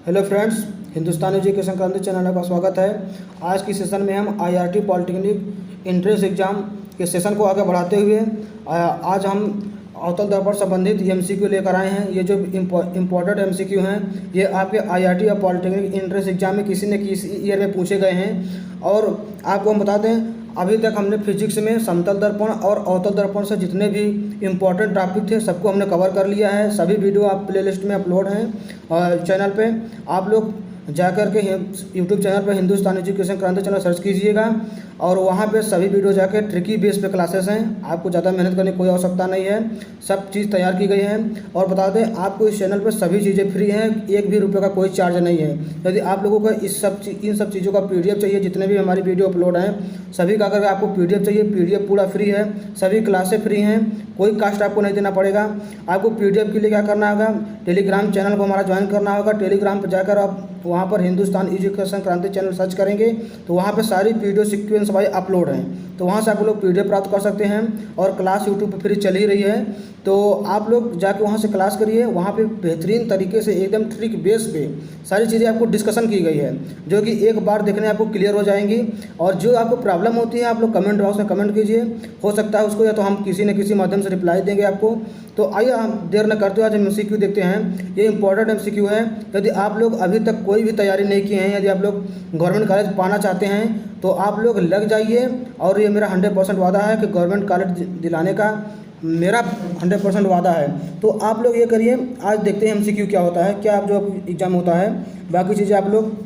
Hello friends, Hindustan education क्रांति channel में आपका स्वागत है। आज की सेशन में हम आईआरटी पॉलिटेक्निक एंट्रेंस एग्जाम के सेशन को आगे बढ़ाते हुए आज हम अवतल दर्पण संबंधित एमसीक्यू लेकर आए हैं। ये जो इम्पोर्टेंट एमसीक्यू हैं ये आपके आईआरटी और पॉलिटेक्निक एंट्रेंस एग्जाम में किसी न किसी ईयर में पूछे गए हैं। और आपको हम बता दें, अभी तक हमने फिजिक्स में समतल दर्पण और अवतल दर्पण से जितने भी इम्पोर्टेंट टॉपिक थे सबको हमने कवर कर लिया है। सभी वीडियो आप प्लेलिस्ट में अपलोड हैं और चैनल पे आप लोग जाकर के यूट्यूब चैनल पर हिंदुस्तान एजुकेशन क्रांति चैनल सर्च कीजिएगा और वहाँ पे सभी वीडियो जाकर ट्रिकी बेस पे क्लासेस हैं। आपको ज़्यादा मेहनत करने की कोई आवश्यकता नहीं है, सब चीज़ तैयार की गई है। और बता दें, आपको इस चैनल पर सभी चीज़ें फ्री हैं, एक भी रुपये का कोई चार्ज नहीं है। यदि आप लोगों को इन सब चीज़ों का पीडीएफ चाहिए, जितने भी हमारी वीडियो अपलोड हैं सभी का अगर आपको पीडीएफ चाहिए, पीडीएफ पूरा फ्री है, सभी क्लासें फ्री हैं, कोई कास्ट आपको नहीं देना पड़ेगा। आपको पीडीएफ के लिए क्या करना होगा, टेलीग्राम चैनल को हमारा ज्वाइन करना होगा। टेलीग्राम पर जाकर आप वहाँ पर हिंदुस्तान एजुकेशन क्रांति चैनल सर्च करेंगे तो वहाँ पर सारी वीडियो सीक्वेंस वाइज अपलोड हैं, तो वहाँ से आप लोग पीडीएफ प्राप्त कर सकते हैं। और क्लास यूट्यूब पर फ्री चल ही रही है, तो आप लोग जाके वहाँ से क्लास करिए। वहाँ पे बेहतरीन तरीके से एकदम ट्रिक बेस पे सारी चीज़ें आपको डिस्कशन की गई है, जो कि एक बार देखने आपको क्लियर हो जाएंगी। और जो आपको प्रॉब्लम होती है आप लोग कमेंट बॉक्स में कमेंट कीजिए, हो सकता है उसको या तो हम किसी न किसी माध्यम से रिप्लाई देंगे आपको। तो आइए हम देर न करते हुए आज एमसीक्यू देखते हैं। ये इंपॉर्टेंट एमसीक्यू है। यदि आप लोग अभी तक कोई भी तैयारी नहीं किए हैं, यदि आप लोग गवर्नमेंट कॉलेज पाना चाहते हैं तो आप लोग लग जाइए। और ये मेरा 100% वादा है कि गवर्नमेंट कॉलेज दिलाने का मेरा 100% वादा है। तो आप लोग ये करिए, आज देखते हैं एमसीक्यू क्या होता है, क्या जो एग्ज़ाम होता है। बाकी चीज़ें आप लोग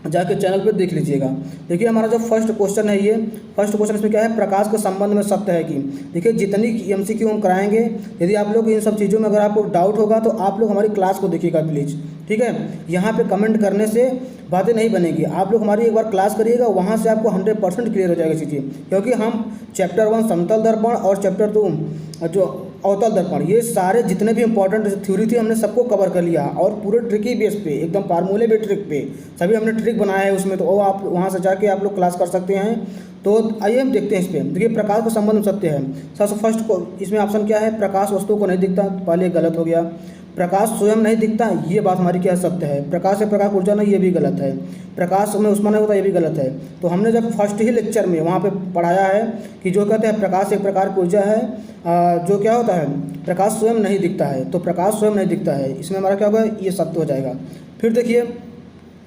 जाके चैनल पे देख लीजिएगा। देखिए हमारा जो फर्स्ट क्वेश्चन है, ये फर्स्ट क्वेश्चन इसमें क्या है, प्रकाश के संबंध में सत्य है कि। देखिए जितनी एमसीक्यू हम कराएंगे, यदि आप लोग इन सब चीज़ों में अगर आपको डाउट होगा तो आप लोग हमारी क्लास को देखिएगा प्लीज़, ठीक है। यहाँ पे कमेंट करने से बातें नहीं बनेगी, आप लोग हमारी एक बार क्लास करिएगा, वहाँ से आपको 100% क्लियर हो जाएगी चीज़ें। क्योंकि हम चैप्टर 1 समतल दर्पण और चैप्टर 2 जो अवतल दर्पण, ये सारे जितने भी इंपॉर्टेंट थ्योरी थी हमने सबको कवर कर लिया। और पूरे ट्रिकी बेस पे, एकदम फार्मूले पे ट्रिक पे सभी हमने ट्रिक बनाया है उसमें, तो वो आप वहाँ से जाके आप लोग क्लास कर सकते हैं। तो आइए हम देखते हैं इस पर। देखिए प्रकाश का संबंध सत्य है। सबसे फर्स्ट को इसमें ऑप्शन क्या है, प्रकाश वस्तु को नहीं दिखता, पहले गलत हो गया। प्रकाश स्वयं नहीं दिखता, ये बात हमारी क्या सत्य है। प्रकाश से प्रकाश ऊर्जा नहीं, ये भी गलत है। प्रकाश में उष्मा नहीं होता, ये भी गलत है। तो हमने जब फर्स्ट ही लेक्चर में वहाँ पे पढ़ाया है कि जो कहते हैं प्रकाश एक प्रकार की ऊर्जा है, जो क्या होता है, प्रकाश स्वयं नहीं दिखता है। तो प्रकाश स्वयं नहीं दिखता है, इसमें हमारा क्या होगा, ये सत्य हो जाएगा। फिर देखिए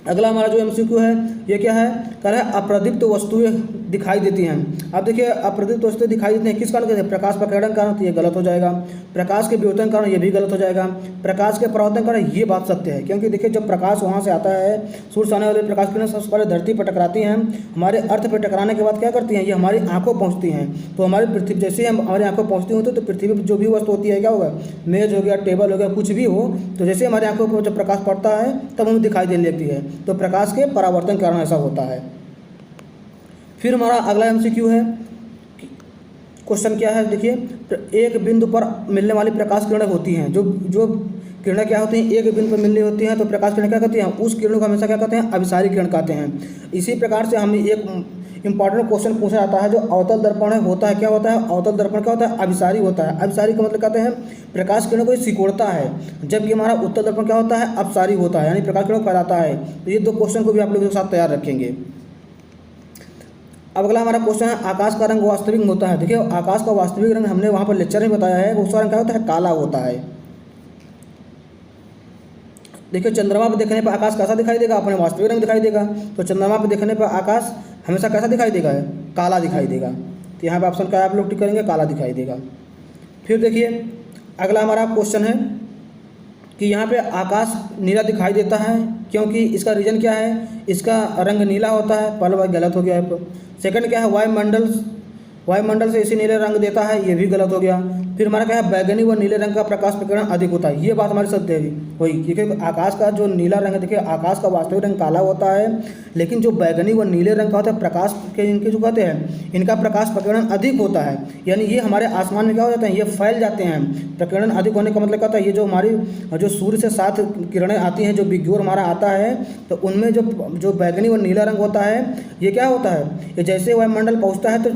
अगला हमारा जो एमसीक्यू है ये क्या है, कह रहा है अप्रदीप्त वस्तुएं दिखाई देती हैं। अब देखिए अप्रदीप्त वस्तुएं दिखाई देती हैं किस कारण कहते हैं, प्रकाश प्रकीर्णन कारण, तो ये गलत हो जाएगा। प्रकाश के विवर्तन कारण, ये भी गलत हो जाएगा। प्रकाश के परावर्तन कारण, ये बात सत्य है। क्योंकि देखिए जब प्रकाश वहाँ से आता है, सूर्य से आने वाले प्रकाश किरणें सबसे पहले धरती पर टकराती हैं, हमारे अर्थ पर टकराने के बाद क्या करती हैं, ये हमारी आंखों पहुँचती हैं। तो हमारी पृथ्वी जैसे हम हमारी आंखों पहुँचती होती तो पृथ्वी पर जो भी वस्तु होती है क्या होगा, मेज हो गया, टेबल हो गया, कुछ भी हो, तो जैसे हमारी आंखों पर जब प्रकाश पड़ता है तब हमें दिखाई देने लगती है। तो प्रकाश के परावर्तन कारण ऐसा होता है। फिर हमारा अगला एमसीक्यू है, क्वेश्चन क्या है, देखिए एक बिंदु पर मिलने वाली प्रकाश किरणें होती हैं, जो किरणें क्या होती हैं, एक बिंदु पर मिलनी होती हैं, तो प्रकाश किरणें क्या कहती हैं, उस किरणों को हमेशा क्या कहते हैं, अभिसारी किरण कहते हैं। इसी प्रकार से हम एक इंपॉर्टेंट क्वेश्चन पूछा जाता है, जो अवतल दर्पण है होता है क्या होता है, अवतल दर्पण क्या होता है, अभिसारी होता है। अभिसारी का मतलब कहते हैं प्रकाश किरणों को सिकोड़ता है, जबकि हमारा उत्तल दर्पण क्या होता है, अपसारी होता है, यानी प्रकाश किरणों को फैलाता है। तो ये दो क्वेश्चन को भी आप लोग के साथ तैयार रखेंगे। अब अगला हमारा क्वेश्चन है, आकाश का रंग वास्तविक होता है। देखिए आकाश का वास्तविक रंग हमने वहाँ पर लेक्चर में बताया है, उसका रंग क्या होता है, काला होता है। देखिए चंद्रमा पर देखने पर आकाश कैसा दिखाई देगा, अपने वास्तविक रंग दिखाई देगा। तो चंद्रमा पर देखने पर आकाश हमेशा कैसा दिखाई देगा, काला दिखाई देगा। तो यहाँ पर ऑप्शन क्या है, आप लोग टिक करेंगे, काला दिखाई देगा। फिर देखिए अगला हमारा क्वेश्चन है कि यहाँ पे आकाश नीला दिखाई देता है, क्योंकि इसका रीज़न क्या है, इसका रंग नीला होता है। पहला बार गलत हो गया है। सेकंड क्या है, वायुमंडल से इसी नीले रंग देता है, ये भी गलत हो गया। फिर हमारा क्या है, बैगनी व नीले रंग का प्रकाश प्रकीर्णन अधिक होता है, ये बात हमारी सत्य है वही। क्योंकि आकाश का जो नीला रंग है, देखिए आकाश का वास्तविक रंग काला होता है, लेकिन जो बैगनी व नीले रंग का होता है प्रकाश के, इनके जो कहते हैं, इनका प्रकाश प्रकीर्णन अधिक होता है। यानी ये हमारे आसमान में क्या हो जाते हैं, ये फैल जाते हैं। प्रकीर्णन अधिक होने का मतलब क्या होता है, ये जो हमारी जो सूर्य से 7 किरणें आती हैं, जो विग्योर हमारा आता है, तो उनमें जो बैगनी व नीला रंग होता है, ये क्या होता है, ये जैसे वायुमंडल पहुँचता है तो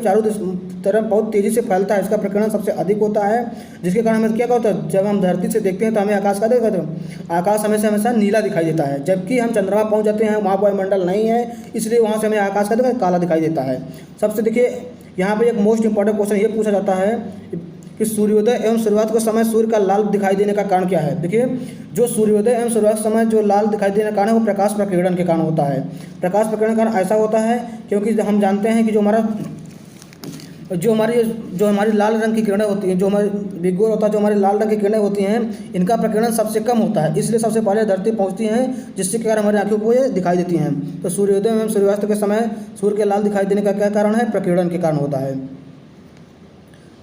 तरह बहुत तेज़ी से फैलता है, इसका प्रकीर्णन सबसे अधिक होता है, जिसके कारण हमें क्या होता है, जब हम धरती से देखते हैं तो हमें आकाश का देखते हैं, आकाश हमें से हमेशा नीला दिखाई देता है, जबकि हम चंद्रमा पहुंच जाते हैं वहाँ वायुमंडल नहीं है, इसलिए वहाँ से हमें आकाश का देखा काला दिखाई देता है। सबसे देखिए यहाँ पर एक मोस्ट इंपॉर्टेंट क्वेश्चन ये पूछा जाता है कि सूर्योदय एवं सूर्यास्त के समय सूर्य का लाल दिखाई देने का कारण क्या है। देखिए जो सूर्योदय एवं सूर्यास्त समय जो लाल दिखाई देने का कारण है वो प्रकाश प्रकीर्णन के कारण होता है। प्रकाश प्रकीर्णन का कारण ऐसा होता है क्योंकि हम जानते हैं कि जो हमारी लाल रंग की किरणें होती हैं, जो हमारी बिग होल होता है, जो हमारी लाल रंग की किरणें होती हैं, इनका प्रकीर्णन सबसे कम होता है, इसलिए सबसे पहले धरती पहुंचती हैं, जिसके कारण हमारी आंखों को ये दिखाई देती हैं। तो सूर्योदय एवं सूर्यास्त के समय सूर्य के लाल दिखाई देने का क्या कारण है, प्रकीर्णन के कारण होता है।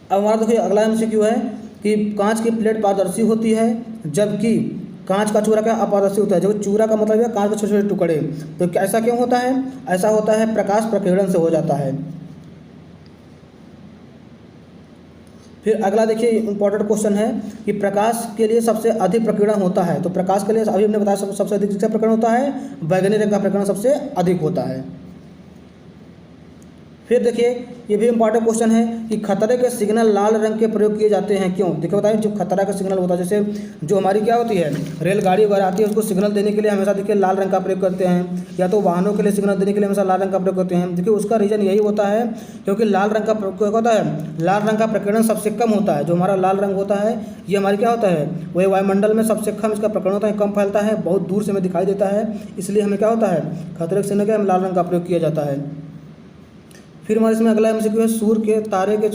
अब हमारा देखिए अगला MCQ है कि कांच की प्लेट पारदर्शी होती है, जबकि कांच का चूरा क्या अपारदर्शी होता है। जब चूरा का मतलब है कांच के छोटे छोटे टुकड़े, तो ऐसा क्यों होता है, ऐसा होता है प्रकाश प्रकीर्णन से हो जाता है। फिर अगला देखिए इंपॉर्टेंट क्वेश्चन है कि प्रकाश के लिए सबसे अधिक प्रकीर्णन होता है। तो प्रकाश के लिए अभी हमने बताया सबसे अधिक किसका प्रकीर्णन होता है, बैगनी रंग का प्रकीर्णन सबसे अधिक होता है। फिर देखिए ये भी इंपॉर्टेंट क्वेश्चन है कि खतरे के सिग्नल लाल रंग के प्रयोग किए जाते हैं क्यों। देखिए बताइए जो खतरा का सिग्नल होता है, जैसे जो हमारी क्या होती है रेलगाड़ी वगैरह आती है, उसको सिग्नल देने के लिए हमेशा देखिए लाल रंग का प्रयोग करते हैं, या तो वाहनों के लिए सिग्नल देने के लिए हमेशा लाल रंग का प्रयोग करते हैं। देखिए उसका रीज़न यही होता है क्योंकि लाल रंग का प्रयोग होता है, लाल रंग का प्रकीर्णन सबसे कम होता है। जो हमारा लाल रंग होता है ये हमारी क्या होता है, वही वायुमंडल में सबसे कम इसका प्रकीर्णन होता है, कम फैलता है, बहुत दूर से हमें दिखाई देता है, इसलिए हमें क्या होता है खतरे के सिग्नल के लाल रंग का प्रयोग किया जाता है। फिर हमारे इसमें अगला MCQ है सूर्य के तारे के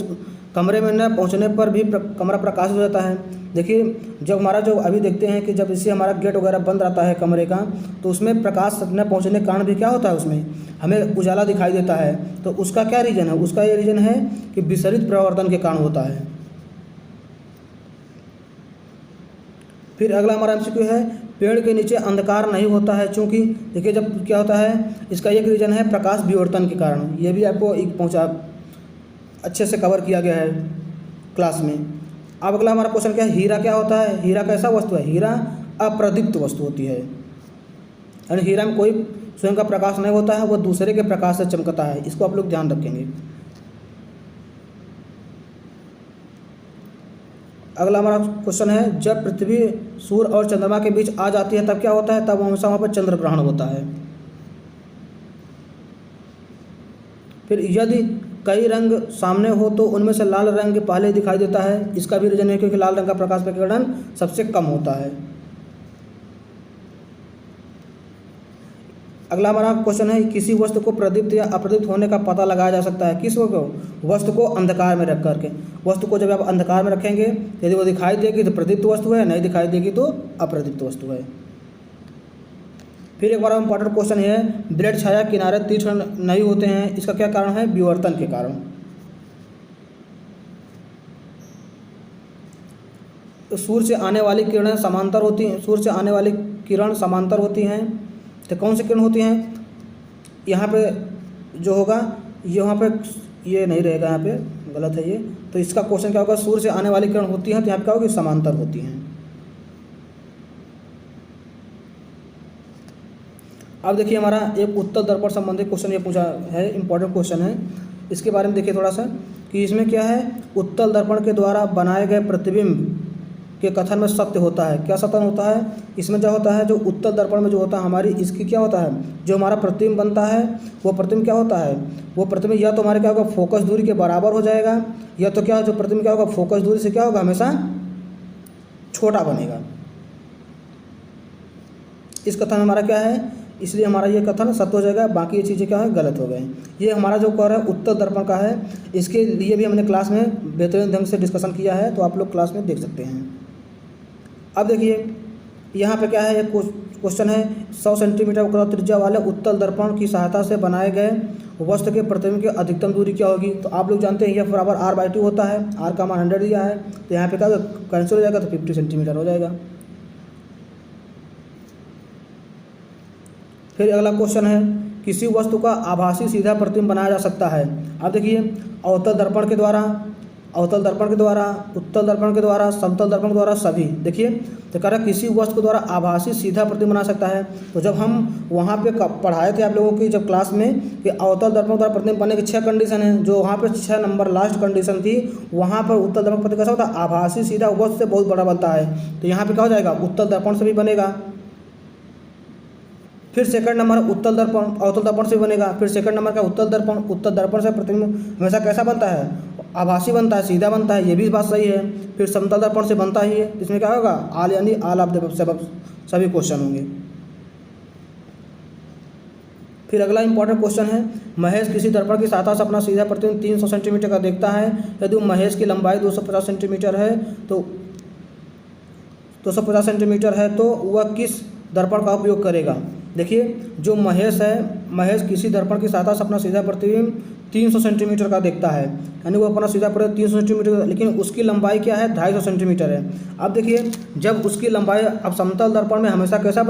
कमरे में न पहुंचने पर भी कमरा प्रकाश हो जाता है। देखिए जब हमारा जो अभी देखते हैं कि जब इससे हमारा गेट वगैरह बंद रहता है कमरे का, तो उसमें प्रकाश न पहुंचने के कारण भी क्या होता है, उसमें हमें उजाला दिखाई देता है। तो उसका क्या रीज़न है, उसका ये रीज़न है कि विसरित परावर्तन के कारण होता है। फिर अगला हमारा MCQ है पेड़ के नीचे अंधकार नहीं होता है चूँकि। देखिए जब क्या होता है, इसका एक रीज़न है प्रकाश विवर्तन के कारण, ये भी आपको एक अच्छे से कवर किया गया है क्लास में। अब अगला हमारा क्वेश्चन क्या है, हीरा क्या होता है। हीरा कैसा वस्तु है, हीरा अप्रदीप्त वस्तु होती है, यानी हीरा में कोई स्वयं का प्रकाश नहीं होता है, वो दूसरे के प्रकाश से चमकता है, इसको आप लोग ध्यान रखेंगे। अगला हमारा क्वेश्चन है जब पृथ्वी सूर्य और चंद्रमा के बीच आ जाती है तब क्या होता है, तब हमेशा वहाँ पर चंद्र ग्रहण होता है। फिर यदि कई रंग सामने हो तो उनमें से लाल रंग पहले दिखाई देता है, इसका भी रीजन है क्योंकि लाल रंग का प्रकाश प्रकीर्णन सबसे कम होता है। अगला हमारा क्वेश्चन है किसी वस्तु को प्रदीप्त या अप्रदीप्त होने का पता लगाया जा सकता है। किस वस्तु को अंधकार में रख करके। वस्तु को जब आप अंधकार में रखेंगे, यदि वो दिखाई देगी तो प्रदीप्त वस्तु है, नहीं दिखाई देगी तो अप्रदीप्त वस्तु है। फिर एक बार इंपॉर्टेंट क्वेश्चन है ब्लेड छाया किनारे तीक्ष्ण नहीं होते हैं, इसका क्या कारण है, विवर्तन के कारण। तो सूर्य से आने वाली किरणें समांतर होती हैं, सूर्य से आने वाली किरण समांतर होती हैं, तो कौन सी किरण होती हैं, यहाँ पे जो होगा यहाँ पे ये नहीं रहेगा, यहाँ पे गलत है ये। तो इसका क्वेश्चन क्या होगा, सूर्य से आने वाली किरण होती हैं तो यहाँ पे क्या होगी, समांतर होती हैं। अब देखिए हमारा एक उत्तल दर्पण संबंधित क्वेश्चन ये पूछा है, इंपॉर्टेंट क्वेश्चन है, इसके बारे में देखिए थोड़ा सा कि इसमें क्या है, उत्तल दर्पण के द्वारा बनाए गए प्रतिबिंब के कथन में सत्य होता है। क्या सत्य होता है, इसमें क्या होता है, जो उत्तल दर्पण में जो होता है हमारी इसकी क्या होता है, जो हमारा प्रतिबिंब बनता है वो प्रतिबिंब क्या होता है, वो प्रतिबिंब या तो हमारे क्या होगा फोकस दूरी के बराबर हो जाएगा, या तो क्या जो प्रतिबिंब क्या होगा फोकस दूरी से क्या होगा हमेशा छोटा बनेगा। इस कथन हमारा क्या है, इसलिए हमारा ये कथन सत्य हो जाएगा, बाकी ये चीज़ें क्या है गलत हो गए। ये हमारा जो कह रहा है उत्तल दर्पण का है, इसके लिए भी हमने क्लास में बेहतरीन ढंग से डिस्कशन किया है, तो आप लोग क्लास में देख सकते हैं। अब देखिए यहाँ पे क्या है, एक क्वेश्चन है 100 सेंटीमीटर वक्र त्रिज्या वाले उत्तल दर्पण की सहायता से बनाए गए वस्तु के प्रतिबिंब की अधिकतम दूरी क्या होगी। तो आप लोग जानते हैं F बराबर r/2 होता है, r का मान 100 दिया है, तो यहाँ पे क्या कैंसिल हो जाएगा, तो 50 सेंटीमीटर हो जाएगा। फिर अगला क्वेश्चन है किसी वस्तु का आभासी सीधा प्रतिबिंब बनाया जा सकता है। अब देखिए अवतल दर्पण के द्वारा, अवतल दर्पण के द्वारा, उत्तल दर्पण के द्वारा, समतल दर्पण के द्वारा, सभी। देखिए तो कह रहा है किसी वस्तु के द्वारा आभासी सीधा प्रतिबिंब बना सकता है। तो जब हम वहाँ पे पढ़ाए थे आप लोगों की जब क्लास में कि अवतल दर्पण के द्वारा प्रतिबिंब बनने की 6 कंडीशन है, जो वहाँ पर 6 नंबर लास्ट कंडीशन थी, वहाँ पर उत्तल दर्पण प्रतिबिंब कैसा होता है, आभासी सीधा वस्तु से बहुत बड़ा बनता है। तो यहाँ पे क्या हो जाएगा, उत्तल दर्पण से भी बनेगा। फिर सेकंड नंबर उत्तल दर्पण, अवतल दर्पण से बनेगा। फिर सेकंड नंबर का उत्तल दर्पण, उत्तल दर्पण से प्रतिबिंब हमेशा कैसा बनता है, आभासी बनता है, सीधा बनता है, ये भी बात सही है। फिर समतल दर्पण से बनता ही है, इसमें क्या होगा, आल यानी आल ऑफ द सभी क्वेश्चन होंगे। फिर अगला इंपॉर्टेंट क्वेश्चन है, महेश किसी दर्पण की सहायता से अपना सीधा प्रतिबिंब 300 सेंटीमीटर का देखता है। यदि महेश की लंबाई 250 सेंटीमीटर है तो 250 सेंटीमीटर है तो वह किस दर्पण का उपयोग करेगा। देखिए जो महेश है, महेश किसी दर्पण की सहायता से अपना सीधा प्रतिबिंब 300 सेंटीमीटर का देखता है, यानी वो अपना सीधा प्रतिबिंब 300 सेंटीमीटर, लेकिन उसकी लंबाई क्या है, 250 सेंटीमीटर है। अब देखिए जब उसकी लंबाई, अब समतल दर्पण में हमेशा कैसा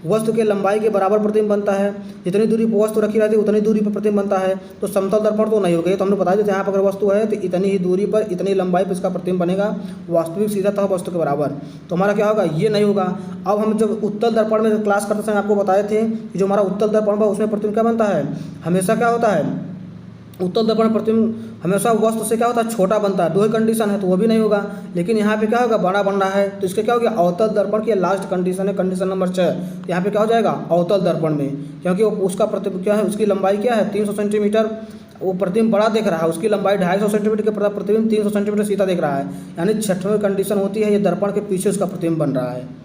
वस्तु के लंबाई के बराबर प्रतिबिंब बनता है, जितनी दूरी पर वस्तु रखी रहती है उतनी दूरी पर प्रतिबिंब बनता है। तो समतल दर्पण तो नहीं हो गया, तो हमने बता दिया यहाँ पर अगर वस्तु है तो इतनी ही दूरी पर इतनी लंबाई पर इसका प्रतिबिंब बनेगा, वास्तविक सीधा तथा वस्तु के बराबर। तो हमारा क्या होगा, ये नहीं होगा। अब हम जब उत्तल दर्पण में क्लास करते समय आपको बताए थे कि जो हमारा उत्तल दर्पण है उसमें प्रतिबिंब क्या बनता है, हमेशा क्या होता है, उत्तल दर्पण प्रतिबिंब हमेशा वस्तु से क्या होता है, छोटा बनता है। 2 ही कंडीशन है तो वो भी नहीं होगा। लेकिन यहाँ पे क्या होगा, बड़ा बन रहा है, तो इसके क्या हो गया, अवतल दर्पण की लास्ट कंडीशन है, कंडीशन नंबर 6। यहाँ पे क्या हो जाएगा, अवतल दर्पण में, क्योंकि उसका प्रतिबिंब क्या है, उसकी लंबाई क्या है 300 सेंटीमीटर, वो प्रतिबिंब बड़ा देख रहा है, उसकी लंबाई 250 सेंटीमीटर के प्रतिबिंब 300 सेंटीमीटर सीधा देख रहा है, यानी 6ठवीं कंडीशन होती है, ये दर्पण के पीछे उसका प्रतिबिंब बन रहा है।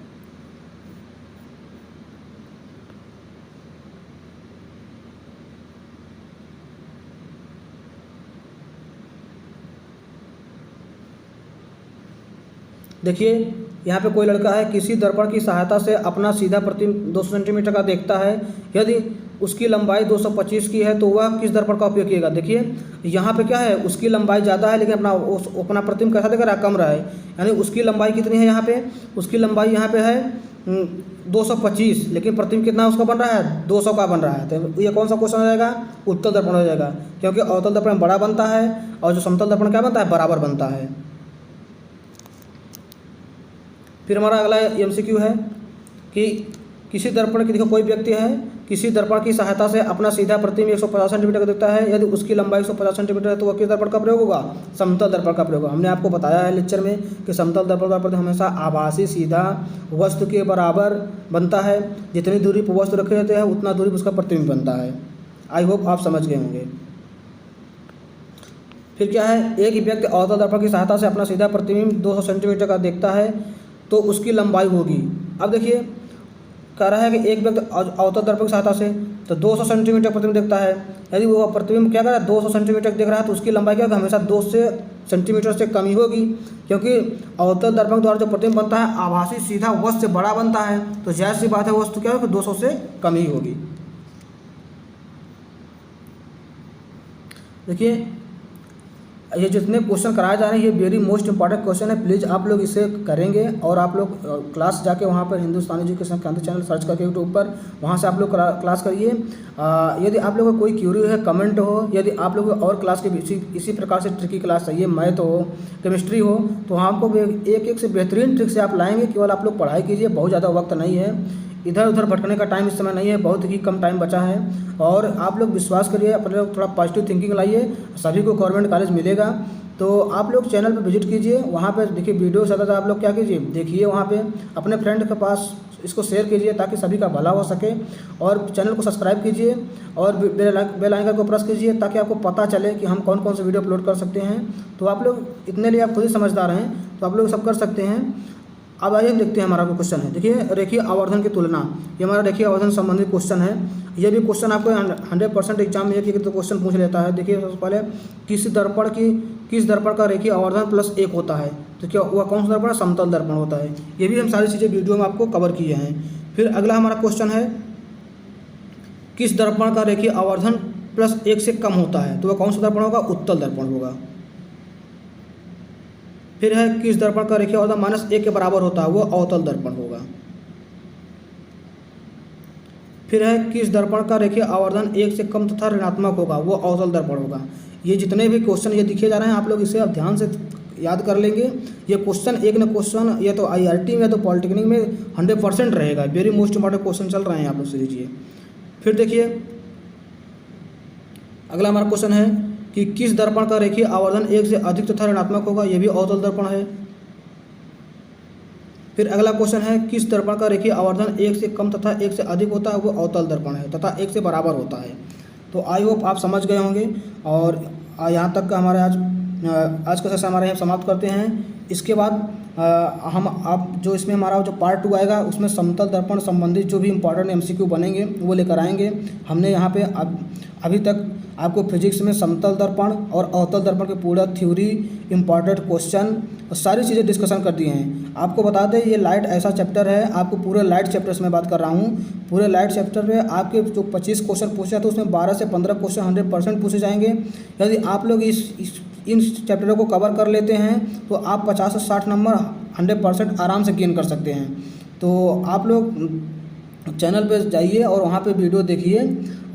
देखिए यहाँ पे कोई लड़का है, किसी दर्पण की सहायता से अपना सीधा प्रतिबिंब 200 सेंटीमीटर का देखता है। यदि उसकी लंबाई 225 की है तो वह किस दर्पण का उपयोग किएगा। देखिए यहाँ पे क्या है, उसकी लंबाई ज़्यादा है लेकिन अपना प्रतिबिंब कैसा देख रहा है, कम रहा है, यानी उसकी लंबाई कितनी है, यहाँ पे उसकी लंबाई यहाँ पे है 225, लेकिन प्रतिबिंब कितना उसका बन रहा है, 200 का बन रहा है। तो ये कौन सा क्वेश्चन हो जाएगा, उत्तल दर्पण हो जाएगा, क्योंकि अवतल दर्पण बड़ा बनता है और जो समतल दर्पण क्या बनता है, बराबर बनता है। फिर हमारा अगला MCQ है कि किसी दर्पण की, देखो कोई व्यक्ति है किसी दर्पण की सहायता से अपना सीधा प्रतिबिंब 150 सेंटीमीटर का देखता है। यदि उसकी लंबाई 150 सेंटीमीटर है तो वह किस दर्पण का प्रयोग होगा, समतल दर्पण का प्रयोग होगा। हमने आपको बताया है लेक्चर में कि समतल दर्पण का प्रतिबिंब हमेशा आभासी सीधा वस्तु के बराबर बनता है, जितनी दूरी पर वस्तु रखे रहते हैं उतना दूरी पर उसका प्रतिबिंब बनता है। आई होप आप समझ गए होंगे। फिर क्या है, एक व्यक्ति अवतल दर्पण की सहायता से अपना सीधा प्रतिबिंब 200 सेंटीमीटर का देखता है तो उसकी लंबाई होगी। अब देखिए कह रहा है कि एक व्यक्ति अवतल दर्पण की सहायता से तो 200 सेंटीमीटर प्रतिबिंब देखता है। यदि वो प्रतिबिंब क्या कर रहा है, 200 सेंटीमीटर देख रहा है तो उसकी लंबाई क्या होगी, हमेशा 200 सेंटीमीटर से कम ही होगी, क्योंकि अवतल दर्पण द्वारा जो प्रतिबिंब बनता है आभासी सीधा वस्तु से बड़ा बनता है, तो जाहिर सी बात है वस्तु क्या होगी, 200 से कम ही होगी। देखिए ये जितने क्वेश्चन कराए जा रहे हैं ये वेरी मोस्ट इंपॉर्टेंट क्वेश्चन है, प्लीज़ आप लोग इसे करेंगे। और आप लोग क्लास जाके वहाँ पर हिंदुस्तानी एजुकेशन क्रांति चैनल सर्च करके यूट्यूब पर, वहाँ से आप लोग क्लास करिए। यदि आप लोगों को कोई क्यूरी है, कमेंट हो, यदि आप लोगों को और क्लास के इसी प्रकार से ट्रिकी क्लास चाहिए, मैथ हो, केमिस्ट्री हो, तो हमको एक से बेहतरीन ट्रिक से आप लाएंगे। केवल आप लोग पढ़ाई कीजिए, बहुत ज़्यादा वक्त नहीं है, इधर उधर भटकने का टाइम इस समय नहीं है, बहुत ही कम टाइम बचा है। और आप लोग विश्वास करिए, अपने लोग थोड़ा पॉजिटिव थिंकिंग लाइए, सभी को गवर्नमेंट कॉलेज मिलेगा। तो आप लोग चैनल पर विजिट कीजिए, वहाँ पे देखिए वीडियो ज़्यादा आप लोग क्या कीजिए, देखिए वहाँ पे अपने फ्रेंड के पास इसको शेयर कीजिए ताकि सभी का भला हो सके। और चैनल को सब्सक्राइब कीजिए और बेल आइकन को प्रेस कीजिए ताकि आपको पता चले कि हम कौन कौन से वीडियो अपलोड कर सकते हैं। तो आप लोग इतने लिए आप खुद ही समझदार हैं, तो आप लोग सब कर सकते हैं। अब आइए देखते हैं हमारा क्वेश्चन है। देखिए रेखीय आवर्धन की तुलना, ये हमारा रेखीय आवर्धन संबंधित क्वेश्चन है। ये भी क्वेश्चन आपको 100% एग्जाम में एक तो क्वेश्चन पूछ लेता है। देखिए सबसे पहले किस दर्पण का रेखीय आवर्धन +1 होता है, तो क्या वह कौन सा दर्पण, समतल दर्पण होता है। ये भी हम सारी चीज़ें वीडियो में आपको कवर किए हैं। फिर अगला हमारा क्वेश्चन है, किस दर्पण का रेखीय आवर्धन +1 से कम होता है, तो वह कौन सा दर्पण होगा, उत्तल दर्पण होगा। फिर है, किस दर्पण का रेखीय आवर्धन -1 के बराबर होता है, वो अवतल दर्पण होगा। फिर है, किस दर्पण का रेखीय आवर्धन 1 से कम तथा ऋणात्मक होगा, वो अवतल दर्पण होगा। ये जितने भी क्वेश्चन ये दिखे जा रहे हैं आप लोग इसे आप ध्यान से याद कर लेंगे। ये क्वेश्चन एक न क्वेश्चन या तो IRT में या तो पॉलिटेक्निक में 100% रहेगा। वेरी मोस्ट इंपॉर्टेंट क्वेश्चन चल रहे हैं, आप लोग से लीजिए। फिर देखिए अगला हमारा क्वेश्चन है कि किस दर्पण का रेखीय आवर्धन 1 से अधिक तथा ऋणात्मक होगा, ये भी अवतल दर्पण है। फिर अगला क्वेश्चन है किस दर्पण का रेखीय आवर्धन 1 से कम तथा 1 से अधिक होता है, वो अवतल दर्पण है तथा 1 से बराबर होता है। तो आई होप आप समझ गए होंगे और यहाँ तक का हमारे आज का सेशन हमारे यहाँ समाप्त करते हैं। इसके बाद हम आप जो इसमें हमारा जो पार्ट 2 आएगा उसमें समतल दर्पण संबंधित जो भी इम्पॉर्टेंट MCQ बनेंगे वो लेकर आएंगे। हमने यहाँ पे अभी तक आपको फिजिक्स में समतल दर्पण और अवतल दर्पण के पूरा थ्योरी, इम्पॉर्टेंट क्वेश्चन और सारी चीज़ें डिस्कशन कर दिए हैं। आपको बता दें ये लाइट ऐसा चैप्टर है, आपको पूरे लाइट चैप्टर से मैं बात कर रहा हूँ। पूरे लाइट चैप्टर में आपके जो 25 क्वेश्चन पूछे जाते हैं उसमें 12 से 15 क्वेश्चन 100% पूछे जाएंगे। यदि आप लोग इन चैप्टरों को कवर कर लेते हैं तो आप 50 से 60 नंबर 100% आराम से गेन कर सकते हैं। तो आप लोग चैनल पे जाइए और वहाँ पे वीडियो देखिए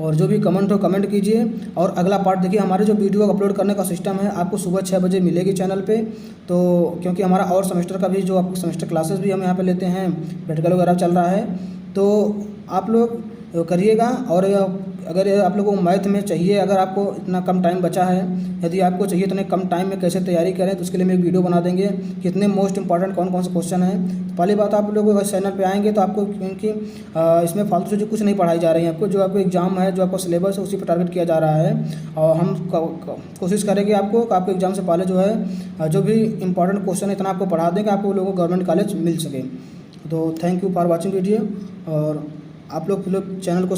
और जो भी कमेंट हो कमेंट कीजिए। और अगला पार्ट देखिए, हमारे जो वीडियो अपलोड करने का सिस्टम है आपको सुबह 6 बजे मिलेगी चैनल पे। तो क्योंकि हमारा और सेमेस्टर का भी जो आपको सेमेस्टर क्लासेस भी हम यहाँ पे लेते हैं, प्रैक्टिकल वगैरह चल रहा है, तो आप लोग करिएगा। और अगर आप लोगों को मैथ में चाहिए, अगर आपको इतना कम टाइम बचा है, यदि आपको चाहिए इतने कम टाइम में कैसे तैयारी करें, तो उसके लिए हम एक वीडियो बना देंगे कितने मोस्ट इंपॉर्टेंट कौन कौन से क्वेश्चन हैं। तो पहली बात आप लोग अगर चैनल पे आएंगे तो आपको, क्योंकि इसमें फालतू से जो कुछ नहीं पढ़ाई जा रही है आपको, जो आपको एग्जाम है, जो आपका सिलेबस है उसी पर टारगेट किया जा रहा है। और हम कोशिश करेंगे आपको आपके एग्जाम से पहले जो है जो भी इंपॉर्टेंट क्वेश्चन है इतना आपको पढ़ा देंगे, आपको लोगों को गवर्नमेंट कॉलेज मिल सके। तो thank you for watching video और आप लोग चैनल को